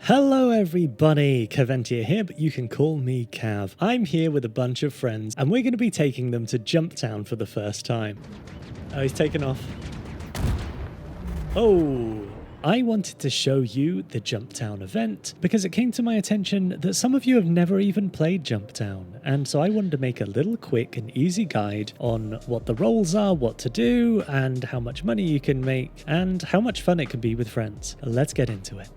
Hello everybody, Caventia here, but you can call me Cav. I'm here with a bunch of friends and we're going to be taking them to JumpTown for the first time. Oh, he's taken off. Oh, I wanted to show you the JumpTown event because it came to my attention that some of you have never even played JumpTown, and so I wanted to make a little quick and easy guide on what the roles are, what to do, and how much money you can make, and how much fun it can be with friends. Let's get into it.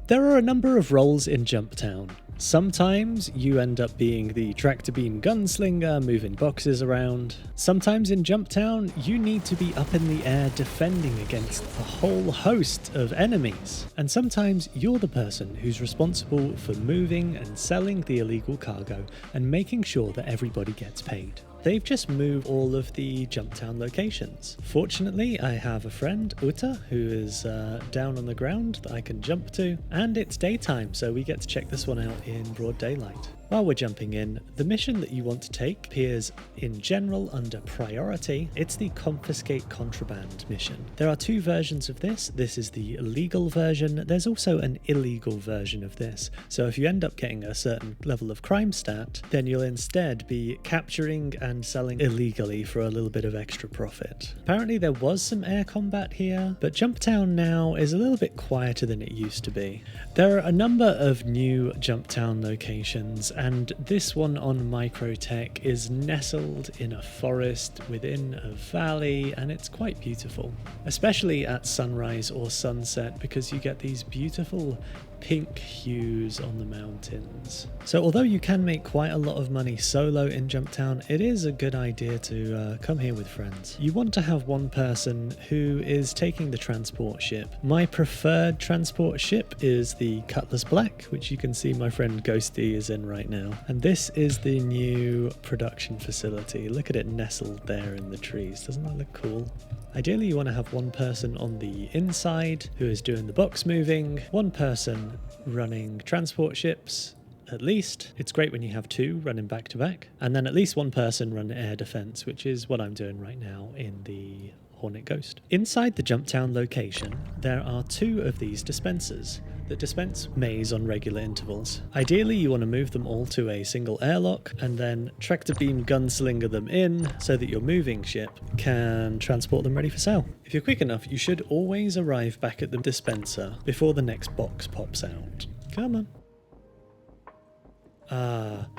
There are a number of roles in JumpTown. Sometimes you end up being the tractor beam gunslinger, moving boxes around. Sometimes in JumpTown, you need to be up in the air defending against a whole host of enemies. And sometimes you're the person who's responsible for moving and selling the illegal cargo and making sure that everybody gets paid. They've just moved all of the JumpTown locations. Fortunately, I have a friend, Uta, who is down on the ground that I can jump to, and it's daytime, so we get to check this one out in broad daylight. While we're jumping in, the mission that you want to take appears in general under priority. It's the confiscate contraband mission. There are two versions of this. This is the legal version. There's also an illegal version of this. So if you end up getting a certain level of crime stat, then you'll instead be capturing and selling illegally for a little bit of extra profit. Apparently there was some air combat here, but JumpTown now is a little bit quieter than it used to be. There are a number of new JumpTown locations, and this one on Microtech is nestled in a forest within a valley, and it's quite beautiful, especially at sunrise or sunset, because you get these beautiful pink hues on the mountains. So although you can make quite a lot of money solo in JumpTown, it is a good idea to come here with friends. You want to have one person who is taking the transport ship. My preferred transport ship is the Cutlass Black, which you can see my friend Ghosty is in right now. And this is the new production facility. Look at it nestled there in the trees. Doesn't that look cool? Ideally, you want to have one person on the inside who is doing the box moving, one person running transport ships, at least. It's great when you have two running back to back, and then at least one person run air defense, which is what I'm doing right now in the Hornet Ghost. Inside the JumpTown location, there are two of these dispensers that dispense maize on regular intervals. Ideally, you want to move them all to a single airlock and then tractor beam gunslinger them in so that your moving ship can transport them ready for sale. If you're quick enough, you should always arrive back at the dispenser before the next box pops out. Come on.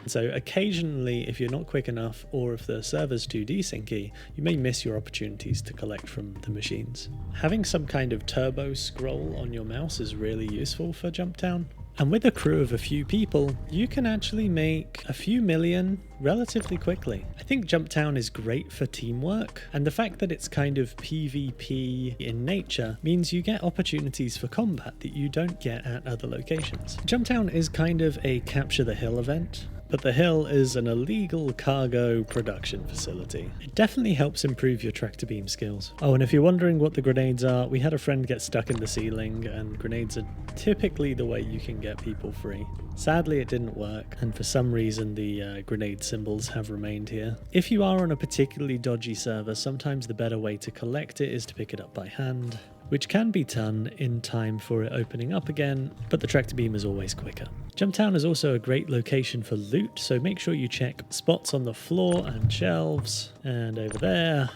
So occasionally, if you're not quick enough or if the server's too desyncy, you may miss your opportunities to collect from the machines. Having some kind of turbo scroll on your mouse is really useful for JumpTown. And with a crew of a few people, you can actually make a few million relatively quickly. I think JumpTown is great for teamwork, and the fact that it's kind of PvP in nature means you get opportunities for combat that you don't get at other locations. JumpTown is kind of a capture the hill event, but the hill is an illegal cargo production facility. It definitely helps improve your tractor beam skills. Oh, and if you're wondering what the grenades are, we had a friend get stuck in the ceiling, and grenades are typically the way you can get people free. Sadly, it didn't work, and for some reason the grenade symbols have remained here. If you are on a particularly dodgy server, sometimes the better way to collect it is to pick it up by hand, which can be done in time for it opening up again, but the tractor beam is always quicker. JumpTown is also a great location for loot, so make sure you check spots on the floor and shelves, and over there.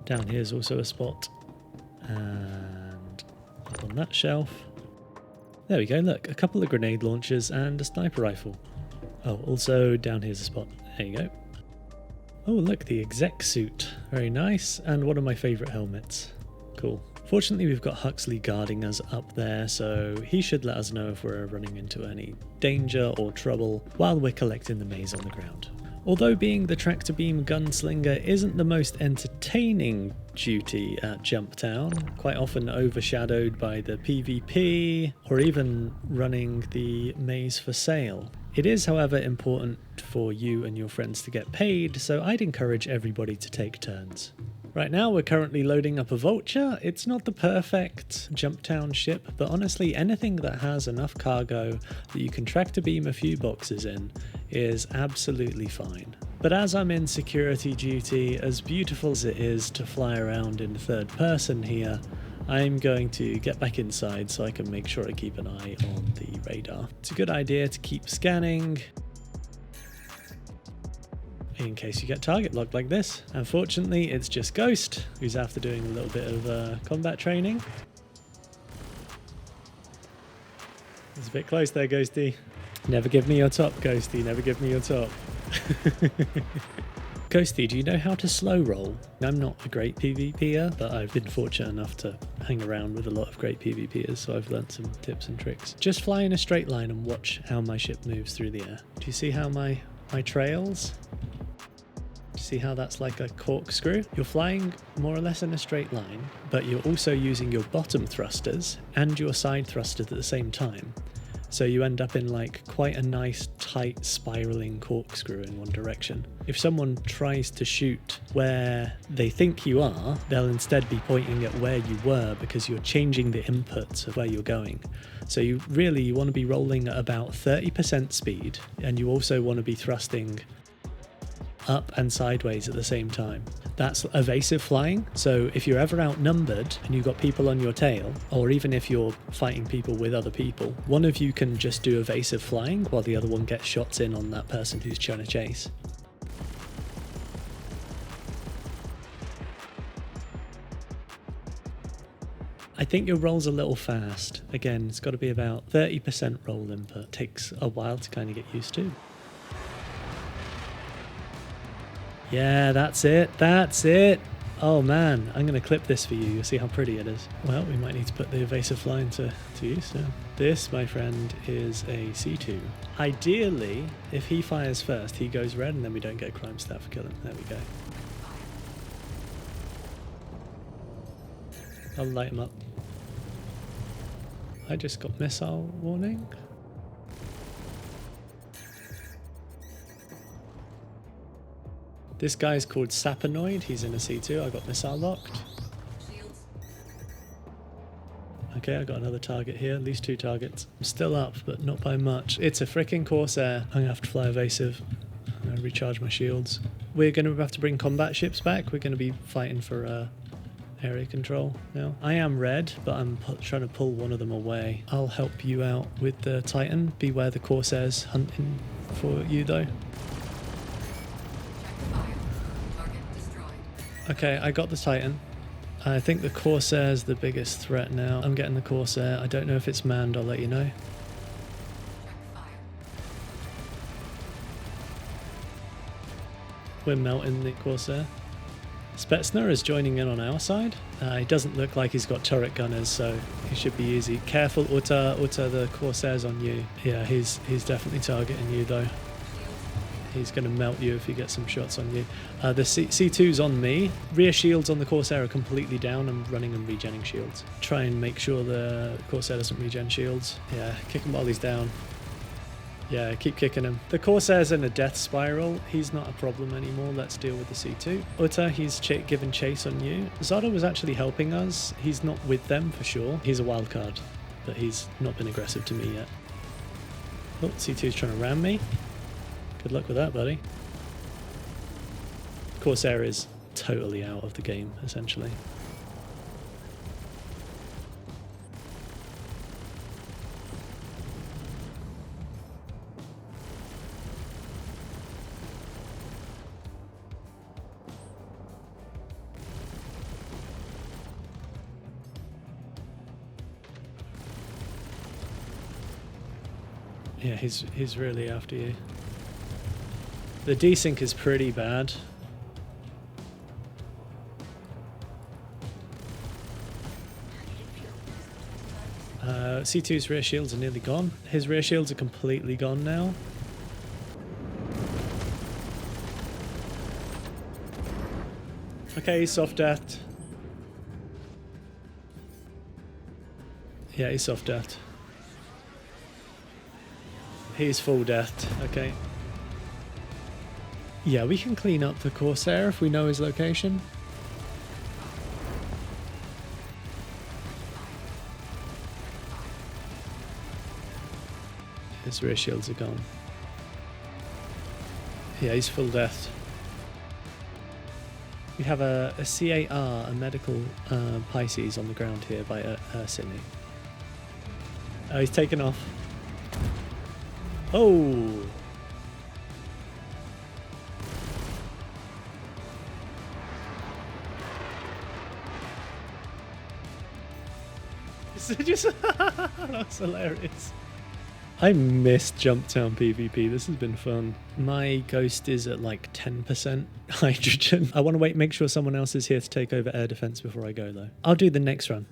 Down here is also a spot, and up on that shelf. There we go, look, a couple of grenade launchers and a sniper rifle. Oh, also down here's a spot. There you go. Oh, look, the exec suit. Very nice, and one of my favourite helmets. Cool. Fortunately, we've got Huxley guarding us up there, so he should let us know if we're running into any danger or trouble while we're collecting the maize on the ground. Although being the tractor beam gunslinger isn't the most entertaining duty at JumpTown, quite often overshadowed by the PvP or even running the maize for sale, it is, however, important for you and your friends to get paid, so I'd encourage everybody to take turns. Right now we're currently loading up a Vulture. It's not the perfect JumpTown ship, but honestly anything that has enough cargo that you can tractor beam a few boxes in is absolutely fine. But as I'm in security duty, as beautiful as it is to fly around in third person here, I'm going to get back inside so I can make sure I keep an eye on the radar. It's a good idea to keep scanning in case you get target locked like this. Unfortunately, it's just Ghost, who's after doing a little bit of combat training. It's a bit close there, Ghosty. Never give me your top, Ghosty. Never give me your top. Ghosty, do you know how to slow roll? I'm not a great PvPer, but I've been fortunate enough to hang around with a lot of great PvPers, so I've learned some tips and tricks. Just fly in a straight line and watch how my ship moves through the air. Do you see how my trails? See how that's like a corkscrew? You're flying more or less in a straight line, but you're also using your bottom thrusters and your side thrusters at the same time. So you end up in like quite a nice tight spiraling corkscrew in one direction. If someone tries to shoot where they think you are, they'll instead be pointing at where you were because you're changing the inputs of where you're going. So you want to be rolling at about 30% speed, and you also want to be thrusting up and sideways at the same time. That's evasive flying. So if you're ever outnumbered and you've got people on your tail, or even if you're fighting people with other people, one of you can just do evasive flying while the other one gets shots in on that person who's trying to chase. I think your roll's a little fast. Again, it's got to be about 30% roll input. Takes a while to kind of get used to. Yeah, that's it. That's it. Oh man, I'm going to clip this for you. You'll see how pretty it is. Well, we might need to put the evasive flying to use now. This, my friend, is a C2. Ideally, if he fires first, he goes red and then we don't get a crime stat for killing. There we go. I'll light him up. I just got missile warning. This guy's called Sapanoid. He's in a C2. I got missile locked. Okay, I got another target here. At least 2 targets. I'm still up, but not by much. It's a freaking Corsair. I'm gonna have to fly evasive. I'm gonna recharge my shields. We're gonna have to bring combat ships back. We're gonna be fighting for area control now. I am red, but I'm trying to pull one of them away. I'll help you out with the Titan. Beware the Corsair's hunting for you though. Okay, I got the Titan. I think the Corsair's the biggest threat now. I'm getting the Corsair. I don't know if it's manned. I'll let you know. We're melting the Corsair. Spetsner is joining in on our side. He doesn't look like he's got turret gunners, so he should be easy. Careful, Uta, the Corsair's on you. Yeah, he's definitely targeting you though. He's going to melt you if he gets some shots on you. The C2's on me. Rear shields on the Corsair are completely down. I'm running and regenning shields. Try and make sure the Corsair doesn't regen shields. Yeah, kick him while he's down. Yeah, keep kicking him. The Corsair's in a death spiral. He's not a problem anymore. Let's deal with the C2. Uta, he's given chase on you. Zada was actually helping us. He's not with them for sure. He's a wild card, but he's not been aggressive to me yet. Oh, C2's trying to ram me. Good luck with that, buddy. Corsair is totally out of the game, essentially. Yeah, he's really after you. The desync is pretty bad. C2's rear shields are nearly gone. His rear shields are completely gone now. Okay, he's soft deathed. Yeah, he's soft deathed. He's full deathed. Okay. Yeah, we can clean up the Corsair if we know his location. His rear shields are gone. Yeah, he's full death. We have a CAR, a medical Pisces on the ground here by Ursini. Oh, he's taken off. Oh! That's hilarious. I missed Jumptown PvP. This has been fun. My ghost is at like 10% hydrogen. I want to make sure someone else is here to take over air defense before I go though. I'll do the next run.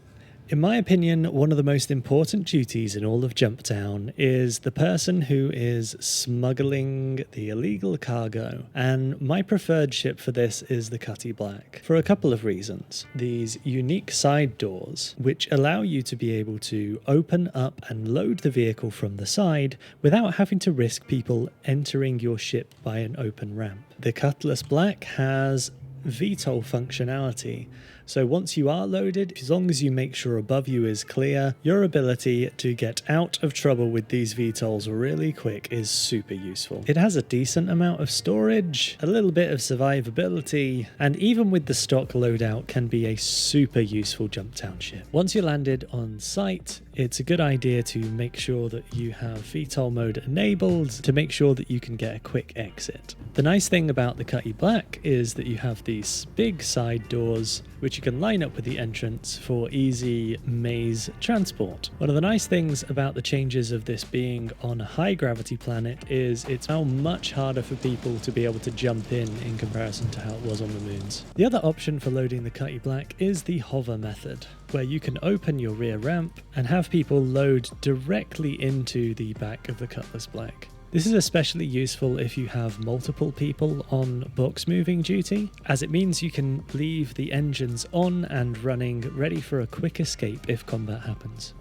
In my opinion, one of the most important duties in all of Jumptown is the person who is smuggling the illegal cargo, and my preferred ship for this is the Cutty Black, for a couple of reasons. These unique side doors, which allow you to be able to open up and load the vehicle from the side without having to risk people entering your ship by an open ramp. The Cutlass Black has VTOL functionality, so once you are loaded, as long as you make sure above you is clear, your ability to get out of trouble with these VTOLs really quick is super useful. It has a decent amount of storage, a little bit of survivability, and even with the stock loadout can be a super useful Jumptown ship. Once you're landed on site, it's a good idea to make sure that you have VTOL mode enabled to make sure that you can get a quick exit. The nice thing about the Cutty Black is that you have these big side doors which you can line up with the entrance for easy maze transport. One of the nice things about the changes of this being on a high gravity planet is it's now much harder for people to be able to jump in comparison to how it was on the moons. The other option for loading the Cutty Black is the hover method, where you can open your rear ramp and have people load directly into the back of the Cutlass Black. This is especially useful if you have multiple people on box moving duty, as it means you can leave the engines on and running, ready for a quick escape if combat happens.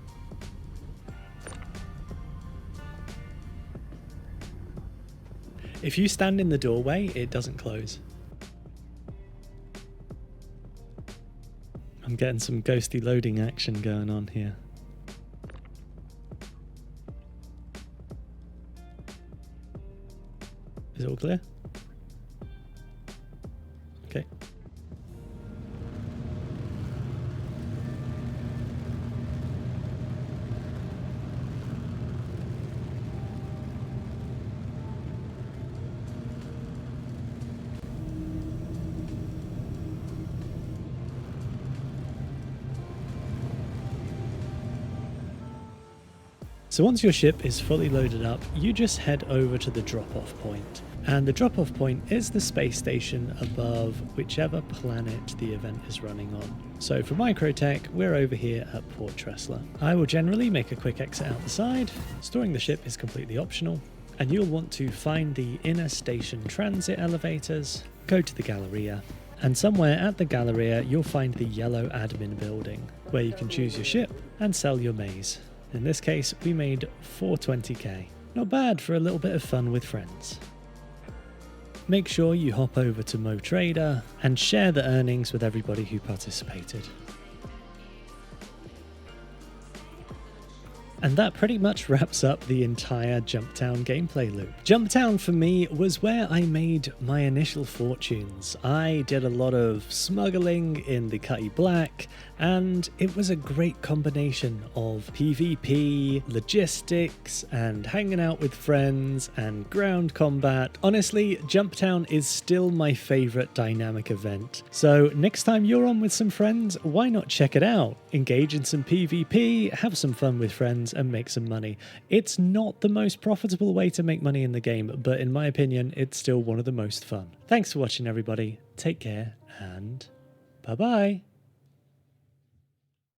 If you stand in the doorway, it doesn't close. I'm getting some ghosty loading action going on here. Is it all clear? Okay. So once your ship is fully loaded up, you just head over to the drop-off point. And the drop-off point is the space station above whichever planet the event is running on. So for Microtech, we're over here at Port Tressler. I will generally make a quick exit out the side. Storing the ship is completely optional. And you'll want to find the inner station transit elevators, go to the Galleria, and somewhere at the Galleria you'll find the yellow admin building, where you can choose your ship and sell your maze. In this case, we made 420k. Not bad for a little bit of fun with friends. Make sure you hop over to MoTrader and share the earnings with everybody who participated. And that pretty much wraps up the entire Jumptown gameplay loop. Jumptown for me was where I made my initial fortunes. I did a lot of smuggling in the Cutty Black, and it was a great combination of PvP, logistics, and hanging out with friends, and ground combat. Honestly, Jumptown is still my favorite dynamic event. So next time you're on with some friends, why not check it out? Engage in some PvP, have some fun with friends, and make some money. It's not the most profitable way to make money in the game, but in my opinion, it's still one of the most fun. Thanks for watching, everybody. Take care, and bye-bye.